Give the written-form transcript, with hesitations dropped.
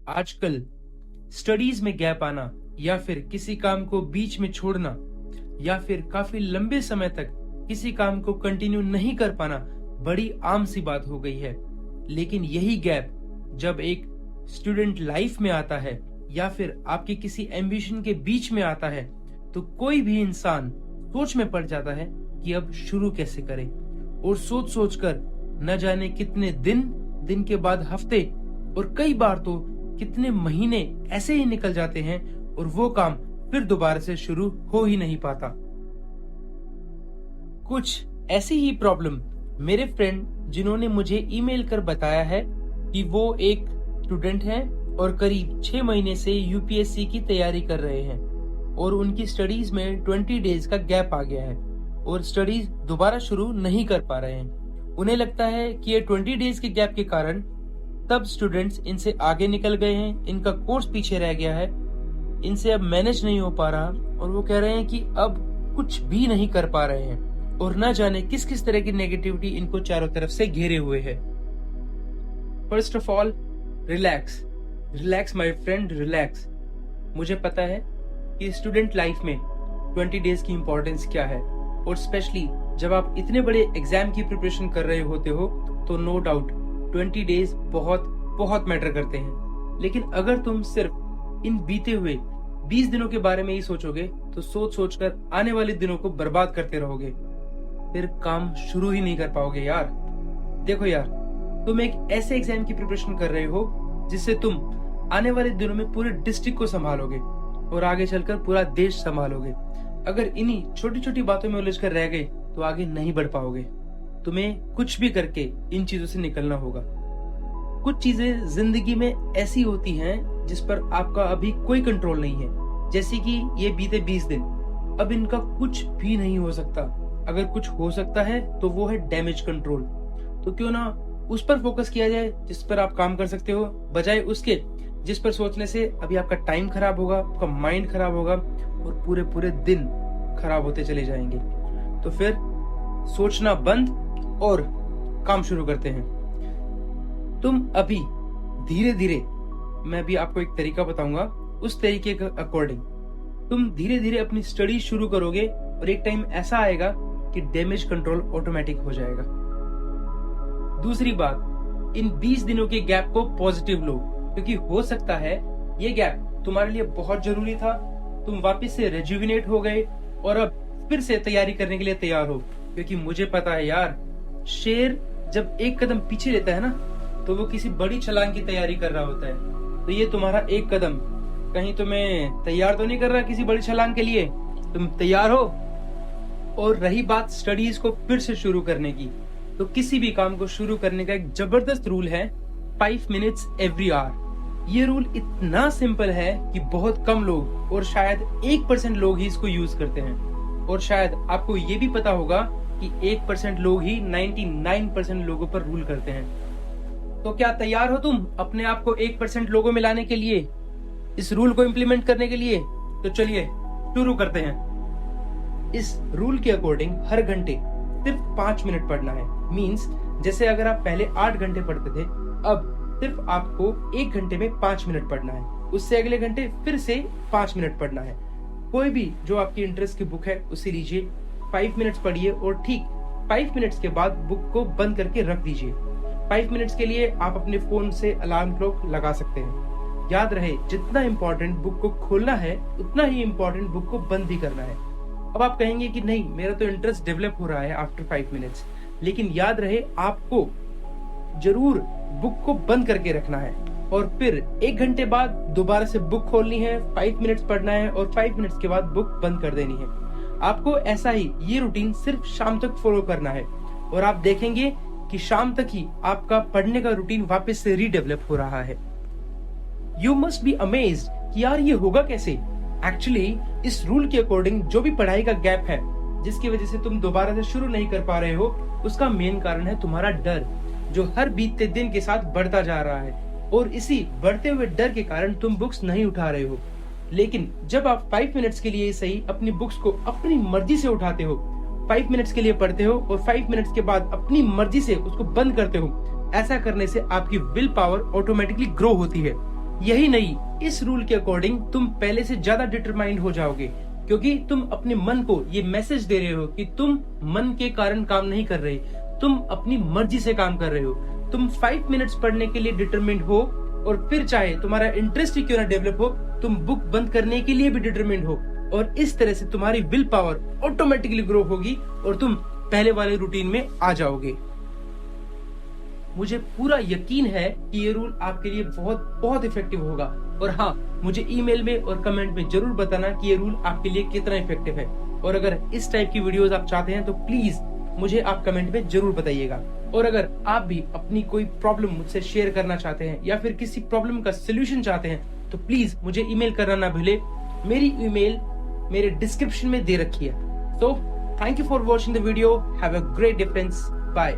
आजकल स्टडीज में गैप आना या फिर किसी काम को बीच में छोड़ना या फिर काफी लंबे समय तक किसी काम को कंटिन्यू नहीं कर पाना बड़ी आम सी बात हो गई है। लेकिन यही गैप जब एक स्टूडेंट लाइफ में आता है या फिर आपके किसी एम्बिशन के बीच में आता है तो कोई भी इंसान सोच में पड़ जाता है कि अब शुरू कैसे करे, और सोच सोच कर न जाने कितने दिन के बाद हफ्ते और कई बार तो कितने महीने ऐसे ही निकल जाते हैं और वो काम फिर दोबारा से शुरू हो ही नहीं पाता। कुछ ऐसी ही प्रॉब्लम मेरे फ्रेंड जिन्होंने मुझे ईमेल कर बताया है कि वो एक स्टूडेंट हैं और करीब 6 महीने से यूपीएससी की तैयारी कर रहे हैं और उनकी स्टडीज में 20 डेज का गैप आ गया है और स्टडीज दोबारा शुरू नहीं कर पा रहे हैं। उन्हें लगता है कि ये 20 डेज के गैप के कारण तब स्टूडेंट्स इनसे आगे निकल गए हैं, इनका कोर्स पीछे रह गया है, इनसे अब मैनेज नहीं हो पा रहा और वो कह रहे हैं कि अब कुछ भी नहीं कर पा रहे हैं और न जाने किस किस तरह की नेगेटिविटी इनको चारों तरफ से घेरे हुए है। First of all, relax my friend, relax. मुझे पता है कि स्टूडेंट लाइफ में 20 डेज की इंपॉर्टेंस क्या है और स्पेशली जब आप इतने बड़े एग्जाम की प्रिपरेशन कर रहे होते हो तो नो डाउट 20 डेज बहुत बहुत मैटर करते हैं। लेकिन अगर तुम सिर्फ इन बीते हुए 20 दिनों के बारे में ही सोचोगे तो सोच सोच कर आने वाले दिनों को बर्बाद करते रहोगे, फिर काम शुरू ही नहीं कर पाओगे यार। देखो यार, तुम एक ऐसे एग्जाम की प्रिपरेशन कर रहे हो जिससे तुम आने वाले दिनों में पूरे डिस्ट्रिक्ट को संभालोगे और आगे चलकर पूरा देश संभालोगे। अगर इन्हीं छोटी छोटी बातों में उलझ कर रह गए तो आगे नहीं बढ़ पाओगे। तुम्हें कुछ भी करके इन चीजों से निकलना होगा। कुछ चीजें जिंदगी में ऐसी होती हैं जिस पर आपका अभी कोई कंट्रोल नहीं है, जैसे कि ये बीते 20 दिन, अब इनका कुछ भी नहीं हो सकता। अगर कुछ हो सकता है तो वो है डैमेज कंट्रोल। तो क्यों ना उस पर फोकस किया जाए जिस पर आप काम कर सकते हो, बजाय उसके जिस पर सोचने से अभी आपका टाइम खराब होगा, आपका माइंड खराब होगा और पूरे पूरे दिन खराब होते चले जाएंगे। तो फिर सोचना बंद और काम शुरू करते हैं। तुम अभी धीरे धीरे, मैं भी आपको एक तरीका बताऊंगा, उस तरीके के अकॉर्डिंग तुम धीरे धीरे अपनी स्टडी शुरू करोगे और एक टाइम ऐसा आएगा कि डैमेज कंट्रोल ऑटोमेटिक हो जाएगा। दूसरी बात, इन 20 दिनों के गैप को पॉजिटिव लो, क्योंकि हो सकता है ये गैप तुम्हारे लिए बहुत जरूरी था, तुम वापस से रेजुविनेट हो गए और अब फिर से तैयारी करने के लिए तैयार हो। क्योंकि मुझे पता है यार, शेर जब एक कदम पीछे लेता है ना तो वो किसी बड़ी छलांग की तैयारी कर रहा होता है। तो ये तुम्हारा एक कदम कहीं तुम्हें तैयार तो नहीं कर रहा किसी बड़ी छलांग के लिए, तुम तैयार हो। और रही बात स्टडीज को फिर से शुरू करने की, तो किसी भी काम को शुरू करने का एक जबरदस्त रूल है 5 मिनट्स एवरी आवर। ये रूल इतना सिंपल है कि बहुत कम लोग और शायद 1% लोग ही इसको यूज करते हैं, और शायद आपको ये भी पता होगा कि 1% लोग ही 99% लोगों पर रूल करते हैं। तो क्या तैयार हो तुम अपने आप को 1% लोगों में लाने के लिए, इस रूल को इम्प्लीमेंट करने के लिए? तो चलिए शुरू करते हैं। इस रूल के अकॉर्डिंग हर घंटे सिर्फ 5 मिनट पढ़ना है। मींस जैसे अगर आप पहले 8 घंटे पढ़ते थे, अब सिर्फ आपको 1 घंटे में 5 मिनट पढ़ना है। उससे अगले घंटे फिर से 5 मिनट पढ़ना है। कोई भी जो आपकी इंटरेस्ट की बुक है उसे लीजिए, 5 मिनट्स पढ़िए और ठीक 5 मिनट्स के बाद बुक को बंद करके रख दीजिए। 5 मिनट्स के लिए आप अपने फोन से अलार्म क्लॉक लगा सकते हैं। याद रहे, जितना इम्पोर्टेंट बुक को खोलना है उतना ही इम्पोर्टेंट बुक को बंद भी करना है। अब आप कहेंगे कि नहीं, मेरा तो इंटरेस्ट डेवलप हो रहा है आफ्टर 5 मिनट्स, लेकिन याद रहे आपको जरूर बुक को बंद करके रखना है और फिर 1 घंटे बाद दोबारा से बुक खोलनी है, 5 मिनट्स पढ़ना है और 5 मिनट्स के बाद बुक बंद कर देनी है। आपको ऐसा ही ये रूटीन सिर्फ शाम तक फॉलो करना है और आप देखेंगे कि शाम तक ही आपका पढ़ने का रूटीन वापस से रीडेवलप हो रहा है। यू मस्ट बी अमेज्ड कि यार ये होगा कैसे। एक्चुअली इस रूल के अकॉर्डिंग जो भी पढ़ाई का गैप है जिसकी वजह से तुम दोबारा से शुरू नहीं कर पा रहे हो, उसका मेन कारण है तुम्हारा डर, जो हर बीतते दिन के साथ बढ़ता जा रहा है। और इसी बढ़ते हुए डर के कारण तुम बुक्स नहीं उठा रहे हो। लेकिन जब आप 5 मिनट्स के लिए सही अपनी बुक्स को अपनी मर्जी से उठाते हो, 5 मिनट्स के लिए पढ़ते हो और 5 मिनट्स के बाद अपनी मर्जी से उसको बंद करते हो, ऐसा करने से आपकी विल पावर ऑटोमेटिकली ग्रो होती है यही नहीं, इस रूल के अकॉर्डिंग तुम पहले से ज्यादा डिटरमाइंड हो जाओगे, क्योंकि तुम अपने मन को ये मैसेज दे रहे हो कि तुम मन के कारण काम नहीं कर रहे, तुम अपनी मर्जी से काम कर रहे हो। तुम 5 मिनट्स पढ़ने के लिए डिटरमिन्ड हो, और फिर चाहे तुम्हारा इंटरेस्ट ही क्यों ना डेवलप हो, तुम बुक बंद करने के लिए भी डिटरमिन्ड हो, और इस तरह से तुम्हारी विल पावर ऑटोमेटिकली ग्रो होगी और तुम पहले वाले रूटीन में आ जाओगे। मुझे पूरा यकीन है कि ये रूल आपके लिए बहुत बहुत इफेक्टिव होगा। और हाँ, मुझे ईमेल में और कमेंट में जरूर बताना कि ये रूल आपके लिए कितना इफेक्टिव है। और अगर इस टाइप की वीडियोस आप चाहते हैं तो प्लीज मुझे आप कमेंट में जरूर बताइएगा। और अगर आप भी अपनी कोई प्रॉब्लम मुझसे शेयर करना चाहते हैं या फिर किसी प्रॉब्लम का सोल्यूशन चाहते हैं तो प्लीज मुझे ईमेल करना ना भूले। मेरी ईमेल मेरे डिस्क्रिप्शन में दे रखी है। तो thank you for watching the video. Have a great day friends. Bye.